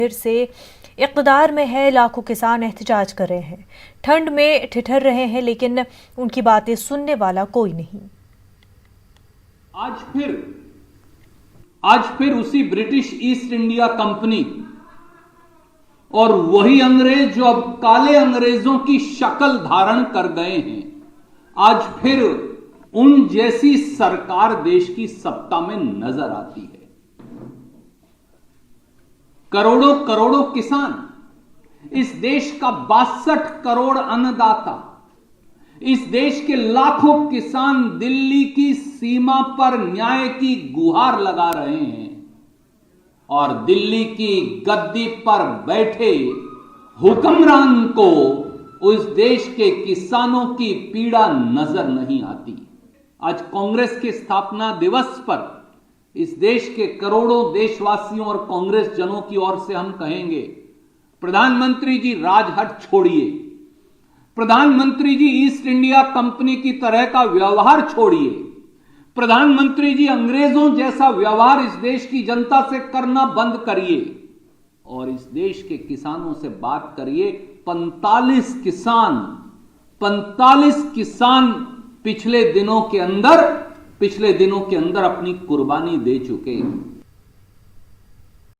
फिर से इक़्तिदार में है, लाखों किसान एहतजाज कर रहे हैं, ठंड में ठिठुर रहे हैं, लेकिन उनकी बातें सुनने वाला कोई नहीं। आज फिर उसी ब्रिटिश ईस्ट इंडिया कंपनी और वही अंग्रेज जो अब काले अंग्रेजों की शक्ल धारण कर गए हैं, आज फिर उन जैसी सरकार देश की सत्ता में नजर आती है। करोड़ों करोड़ों किसान, इस देश का 62 करोड़ अन्नदाता, इस देश के लाखों किसान दिल्ली की सीमा पर न्याय की गुहार लगा रहे हैं और दिल्ली की गद्दी पर बैठे हुक्मरान को उस देश के किसानों की पीड़ा नजर नहीं आती। आज कांग्रेस के स्थापना दिवस पर इस देश के करोड़ों देशवासियों और कांग्रेस जनों की ओर से हम कहेंगे, प्रधानमंत्री जी राजहट छोड़िए, प्रधानमंत्री जी ईस्ट इंडिया कंपनी की तरह का व्यवहार छोड़िए, प्रधानमंत्री जी अंग्रेजों जैसा व्यवहार इस देश की जनता से करना बंद करिए और इस देश के किसानों से बात करिए। 45 किसान पिछले दिनों के अंदर अपनी कुर्बानी दे चुके हैं।